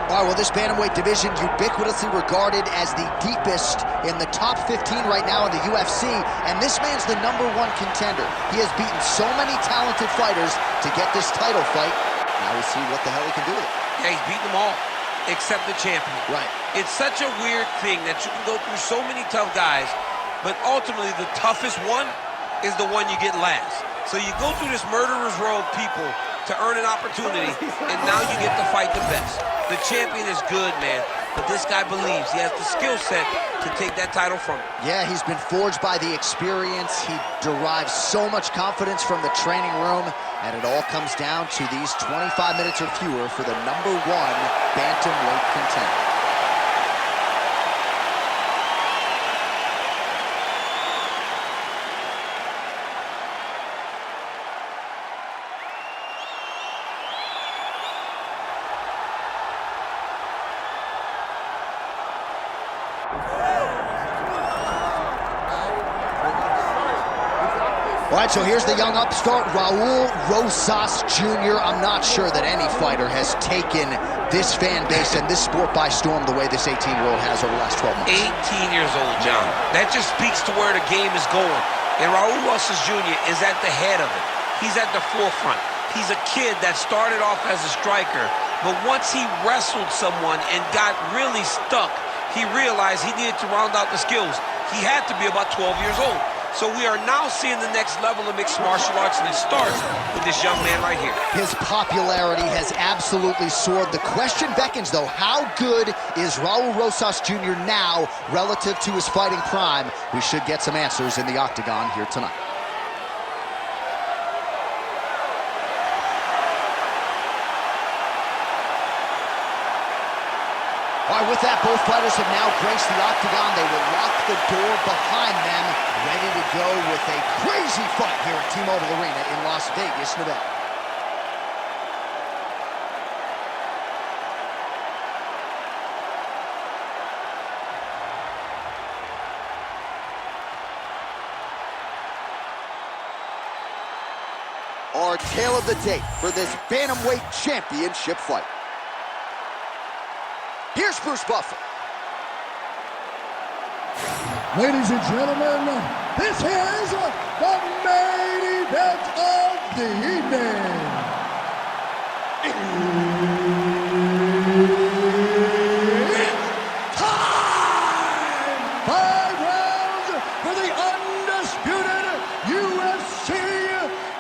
All right, well, this bantamweight division ubiquitously regarded as the deepest in the top 15 right now in the UFC, and this man's the #1 contender. He has beaten so many talented fighters to get this title fight. Now we'll see what the hell he can do with it. Yeah, he's beaten them all, except the champion. Right. It's such a weird thing that you can go through so many tough guys, but ultimately the toughest one is the one you get last. So you go through this murderer's row of people to earn an opportunity, and now you get to fight the best. The champion is good, man, but this guy believes he has the skill set to take that title from him. Yeah, he's been forged by the experience. He derives so much confidence from the training room, and it all comes down to these 25 minutes or fewer for the #1 bantamweight contender. All right, so here's the young upstart, Raul Rosas Jr. I'm not sure that any fighter has taken this fan base and this sport by storm the way this 18-year-old has over the last 12 months. 18 years old, John. That just speaks to where the game is going. And Raul Rosas Jr. is at the head of it. He's at the forefront. He's a kid that started off as a striker, but once he wrestled someone and got really stuck, he realized he needed to round out the skills. He had to be about 12 years old. So we are now seeing the next level of mixed martial arts, and it starts with this young man right here. His popularity has absolutely soared. The question beckons, though, how good is Raul Rosas Jr. now relative to his fighting prime? We should get some answers in the octagon here tonight. All right, with that, both fighters have now graced the octagon. They will lock the door behind them, ready to go with a crazy fight here at T-Mobile Arena in Las Vegas, Nevada. Our tale of the tape for this bantamweight championship fight. Here's Bruce Buffer. Ladies and gentlemen, this is the main event of the evening. It's time! 5 rounds for the undisputed UFC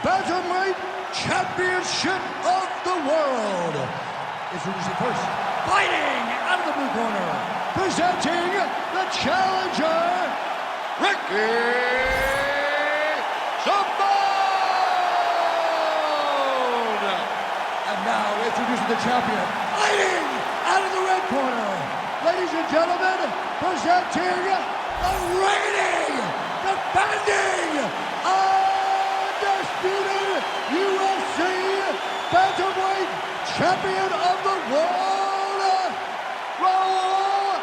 Bantamweight Championship of the world. Introducing first, fighting out of the blue corner, presenting the challenger, Ricky Simone! And now introducing the champion, fighting out of the red corner, ladies and gentlemen, presenting the reigning, defending, undisputed UFC Bantamweight Champion of the world, Raul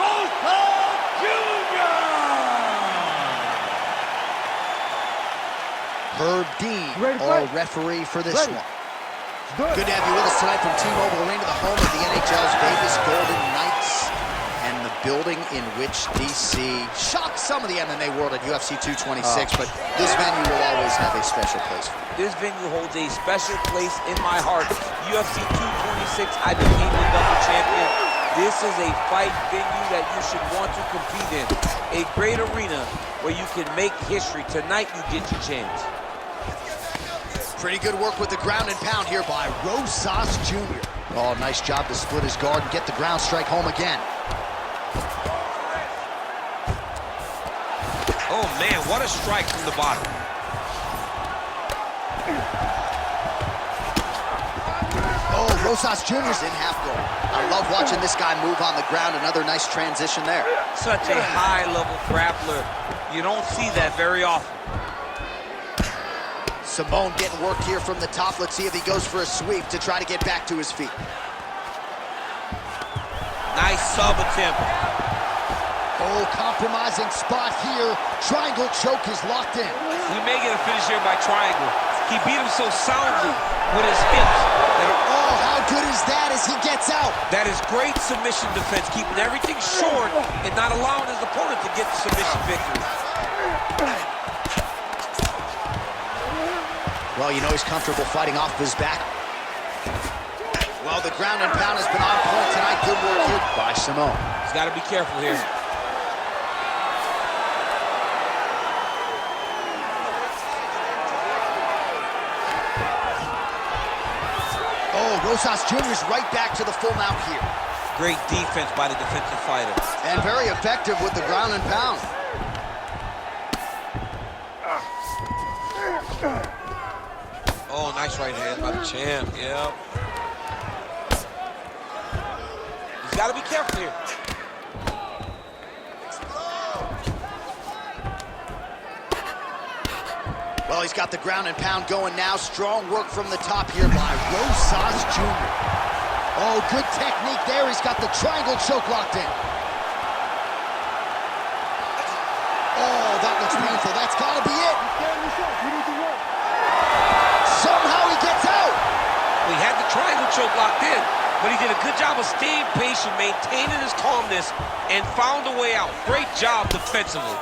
Rosas Jr. Herb Dean, our referee for this one. Good to have you with us tonight from T-Mobile Arena, the home of the NHL's Vegas Golden Knights, and the building in which DC shocked some of the MMA world at UFC 226, but this venue will always have a special place for me. This venue holds a special place in my heart. UFC 226, I became the double champion. This is a fight venue that you should want to compete in. A great arena where you can make history. Tonight, you get your chance. Pretty good work with the ground and pound here by Rosas Jr. Oh, nice job to split his guard and get the ground strike home again. Oh, man, what a strike from the bottom. Oh, Rosas Jr.'s in half guard. I love watching this guy move on the ground. Another nice transition there. Such a high-level grappler. You don't see that very often. Simone getting worked here from the top. Let's see if he goes for a sweep to try to get back to his feet. Nice sub attempt. Oh, compromising spot here. Triangle choke is locked in. We may get a finish here by triangle. He beat him so soundly with his hips. Oh, how good is that as he gets out? That is great submission defense, keeping everything short and not allowing his opponent to get the submission victory. Well, you know he's comfortable fighting off his back. Well, the ground and pound has been on point tonight. Good work here by Simone. He's got to be careful here. Oh, Rosas Jr.'s right back to the full mount here. Great defense by the defensive fighter. And very effective with the ground and pound. Oh, nice right hand by the champ, yeah. He's got to be careful here. Well, he's got the ground and pound going now. Strong work from the top here by Rosas Jr. Oh, good technique there. He's got the triangle choke locked in. Oh, that looks painful. That's got to be it. Somehow he gets out. Well, he had the triangle choke locked in, but he did a good job of staying patient, maintaining his calmness, and found a way out. Great job defensively.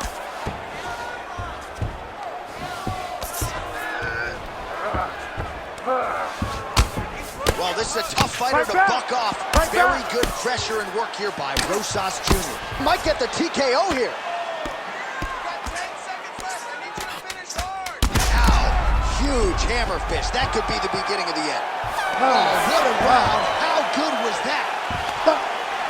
Well, this is a tough fighter to buck off. Very good pressure and work here by Rosas Jr. Might get the TKO here. Ow, huge hammer fist. That could be the beginning of the end. Oh, what a round. How good was that?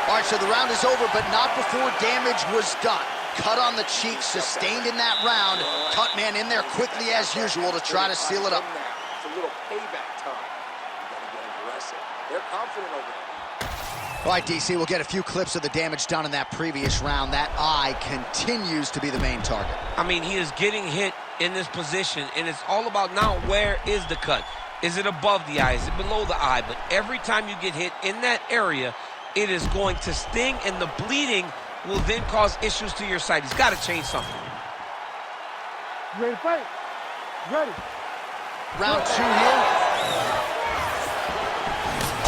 All right, so the round is over, but not before damage was done. Cut on the cheek, sustained in that round. Cut man in there quickly as usual to try to seal it up. It's a little payback time. You gotta get aggressive. They're confident over there. All right, DC, we'll get a few clips of the damage done in that previous round. That eye continues to be the main target. I mean, he is getting hit in this position, and it's all about now where is the cut? Is it above the eye? Is it below the eye? But every time you get hit in that area, it is going to sting, and the bleeding will then cause issues to your sight. He's got to change something. You ready to fight? Ready. Round two here.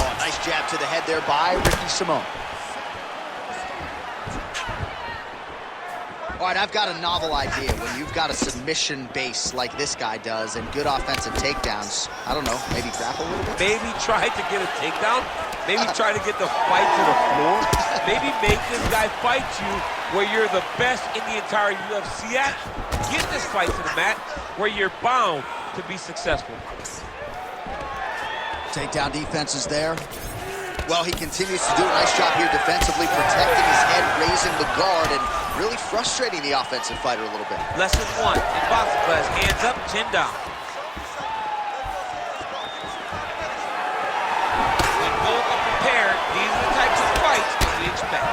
Oh, nice jab to the head there by Ricky Simone. All right, I've got a novel idea. When you've got a submission base like this guy does and good offensive takedowns, I don't know, maybe grapple a little bit? Maybe try to get a takedown. Maybe try to get the fight to the floor. Maybe make this guy fight you where you're the best in the entire UFC at. Get this fight to the mat where you're bound to be successful. Takedown defense is there. Well, he continues to do a nice job here defensively, protecting his head, raising the guard, and really frustrating the offensive fighter a little bit. Lesson one in boxing class, hands up, chin down. When both are prepared, these are the types of fights that we expect.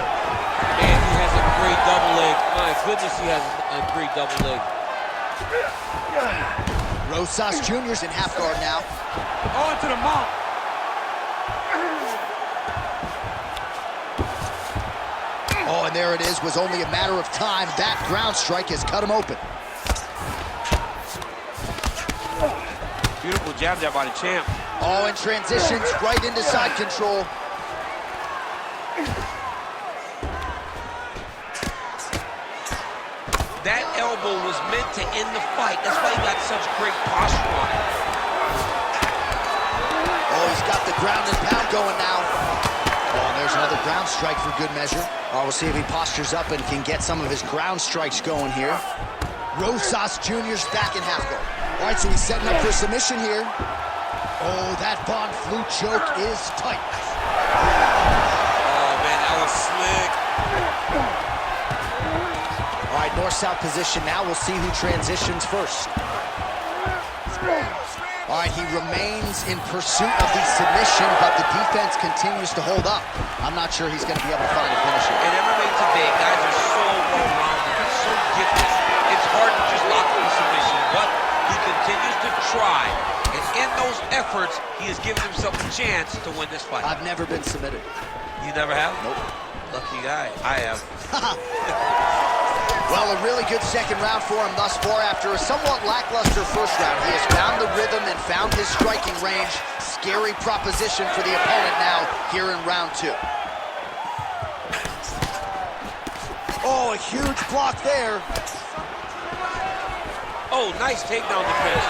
And he has a great double leg. My goodness, he has a great double leg. Rosas Jr.'s in half guard now. On to the mount. Oh, and there it is. Was only a matter of time. That ground strike has cut him open. Beautiful jab there by the champ. Oh, and transitions right into side control. That elbow was meant to end the fight. That's why he got such great posture on it. Oh, he's got the ground and pound going now. Oh, and there's another ground strike for good measure. Oh, we'll see if he postures up and can get some of his ground strikes going here. Rosas Jr.'s back in half guard. All right, so he's setting up for submission here. Oh, that Von Flue choke is tight. Oh, man, that was slick. All right, north-south position now. We'll see who transitions first. All right, he remains in pursuit of the submission, but the defense continues to hold up. I'm not sure he's going to be able to find a finisher. And MMA today, guys are so well-rounded, they're so gifted. It's hard to just lock in the submission, but he continues to try. And in those efforts, he has given himself a chance to win this fight. I've never been submitted. You never have? Nope. Lucky guy. I have. Well, a really good second round for him thus far. After a somewhat lackluster first round, he has found the rhythm and found his striking range. Scary proposition for the opponent now here in round 2. Oh, a huge block there. Oh, nice takedown defense.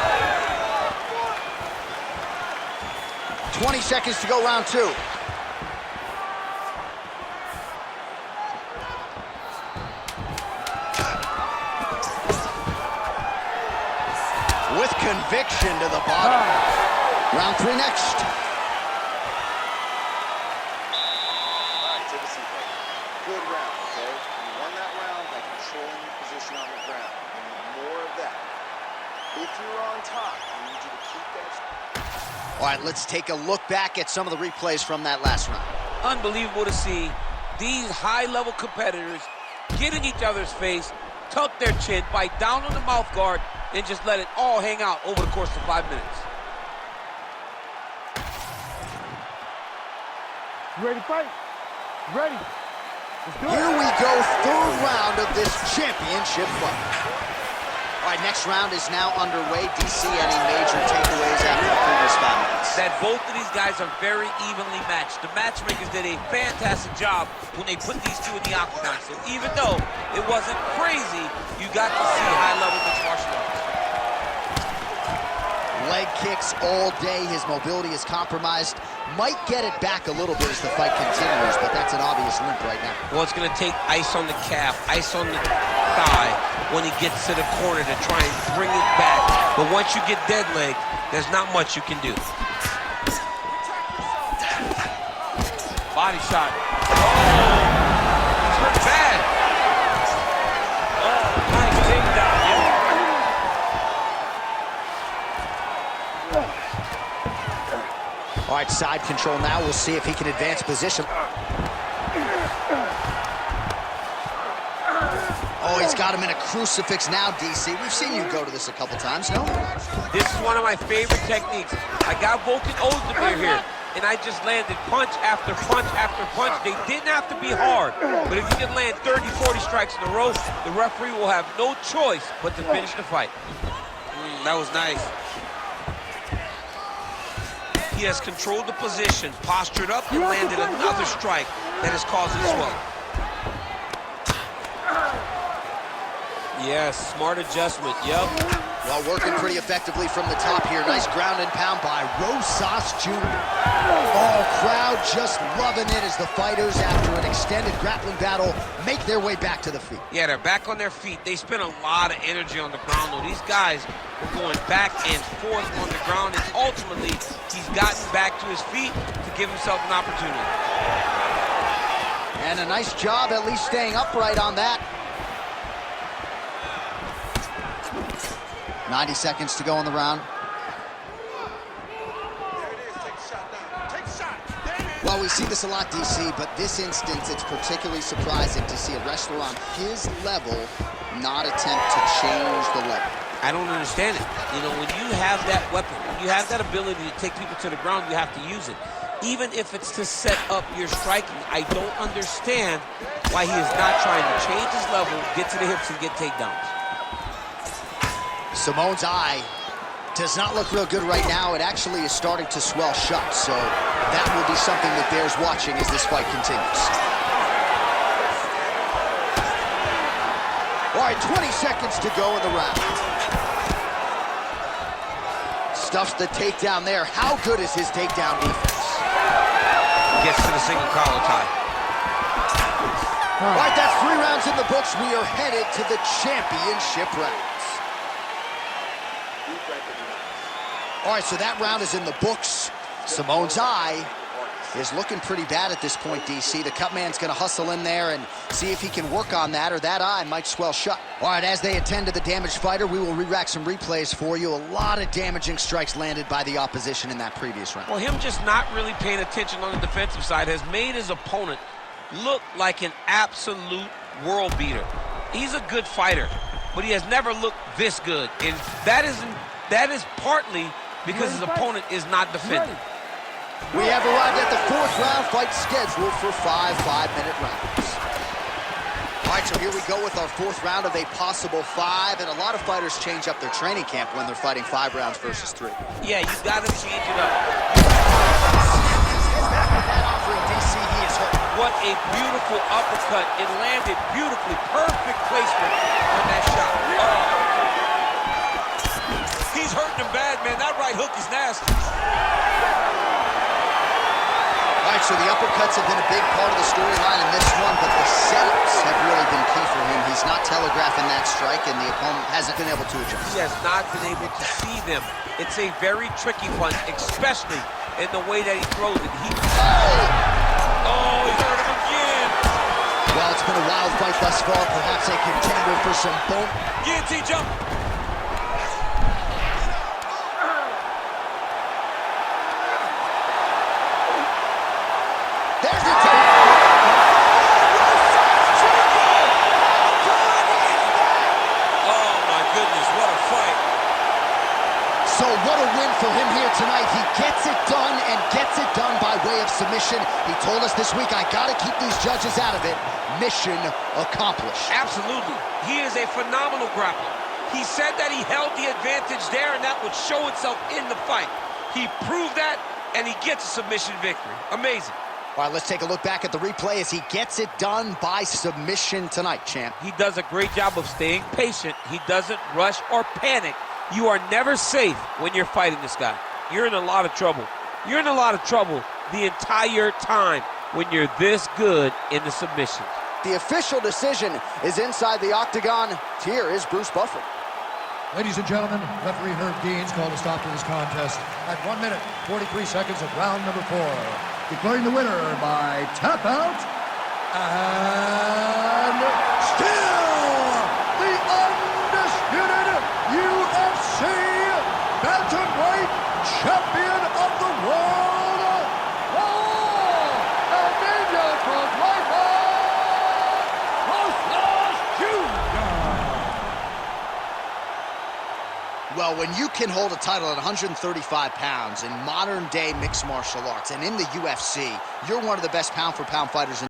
20 seconds to go, round 2. With conviction to the bottom. Round 3 next. All right, take a seat, buddy. Good round, okay? You won that round by controlling your position on the ground. You need more of that. If you're on top, I need you to keep that. All right, let's take a look back at some of the replays from that last round. Unbelievable to see these high-level competitors get in each other's face, tuck their chin, bite down on the mouth guard, and just let it all hang out over the course of 5 minutes. You ready to fight? Ready. Let's do it. Here we go, third round of this championship fight. All right, next round is now underway. DC, any major takeaways after the previous 5 minutes? That both of these guys are very evenly matched. The matchmakers did a fantastic job when they put these two in the octagon. So even though it wasn't crazy, you got to see high-level mixed martial arts. Leg kicks all day. His mobility is compromised. Might get it back a little bit as the fight continues, but that's an obvious limp right now. Well, it's going to take ice on the calf, ice on the thigh when he gets to the corner to try and bring it back. But once you get dead leg, there's not much you can do. Body shot. It's hurt bad. Oh, nice takedown. All right, side control now. We'll see if he can advance position. Oh, he's got him in a crucifix now, DC. We've seen you go to this a couple times, no? This is one of my favorite techniques. I got Volkan Ozdemir here, and I just landed punch after punch after punch. They didn't have to be hard, but if you can land 30, 40 strikes in a row, the referee will have no choice but to finish the fight. That was nice. He has controlled the position, postured up, and landed another strike that is causing swelling. Yes, smart adjustment, yep. Well, working pretty effectively from the top here. Nice ground and pound by Rosas Jr. Oh, crowd just loving it as the fighters, after an extended grappling battle, make their way back to the feet. Yeah, they're back on their feet. They spent a lot of energy on the ground, though. These guys were going back and forth on the ground, and ultimately, he's gotten back to his feet to give himself an opportunity. And a nice job at least staying upright on that. 90 seconds to go in the round. Well, we see this a lot, DC, but this instance, it's particularly surprising to see a wrestler on his level not attempt to change the level. I don't understand it. You know, when you have that weapon, when you have that ability to take people to the ground, you have to use it. Even if it's to set up your striking, I don't understand why he is not trying to change his level, get to the hips, and get takedowns. Simone's eye does not look real good right now. It actually is starting to swell shut, so that will be something that bears watching as this fight continues. All right, 20 seconds to go in the round. Stuffs the takedown there. How good is his takedown defense? Gets to the single collar tie. All right, that's 3 rounds in the books. We are headed to the championship rounds. All right, so that round is in the books. Simone's eye is looking pretty bad at this point, DC. The cut man's going to hustle in there and see if he can work on that, or that eye might swell shut. All right, as they attend to the damaged fighter, we will re-rack some replays for you. A lot of damaging strikes landed by the opposition in that previous round. Well, him just not really paying attention on the defensive side has made his opponent look like an absolute world beater. He's a good fighter, but he has never looked this good, and that is partly because his opponent is not defending. We have arrived at the 4th round, fight scheduled for 5 5-minute rounds. All right, so here we go with our fourth round of a possible 5, and a lot of fighters change up their training camp when they're fighting 5 rounds versus 3. Yeah, you got to change it up. Back with that offering, DC, he is hurt. What a beautiful uppercut. It landed beautifully. Perfect placement on that shot. Oh. He's hurting him bad, man. That right hook is nasty. All right, so the uppercuts have been a big part of the storyline in this one, but the setups have really been key for him. He's not telegraphing that strike, and the opponent hasn't been able to adjust. He has not been able to see them. It's a very tricky punch, especially in the way that he throws it. He hurt him again. Well, it's been a wild fight thus far. Perhaps a contender for some bone. Guillotine jump. There's the tip. Oh, my goodness, what a fight. So what a win for him here tonight. He gets it done and gets it done by way of submission. He told us this week, I got to keep these judges out of it. Mission accomplished. Absolutely. He is a phenomenal grappler. He said that he held the advantage there, and that would show itself in the fight. He proved that, and he gets a submission victory. Amazing. All right, let's take a look back at the replay as he gets it done by submission tonight, champ. He does a great job of staying patient. He doesn't rush or panic. You are never safe when you're fighting this guy. You're in a lot of trouble. You're in a lot of trouble the entire time when you're this good in the submissions. The official decision is inside the octagon. Here is Bruce Buffer. Ladies and gentlemen, referee Herb Deans called a stop to this contest at 1 minute, 43 seconds of round number 4. Declaring the winner by tap out, and still the undisputed UFC bantamweight champion of the world, Raul Rosas Jr. Well, when you can hold a title at 135 pounds in modern-day mixed martial arts and in the UFC, you're one of the best pound-for-pound fighters in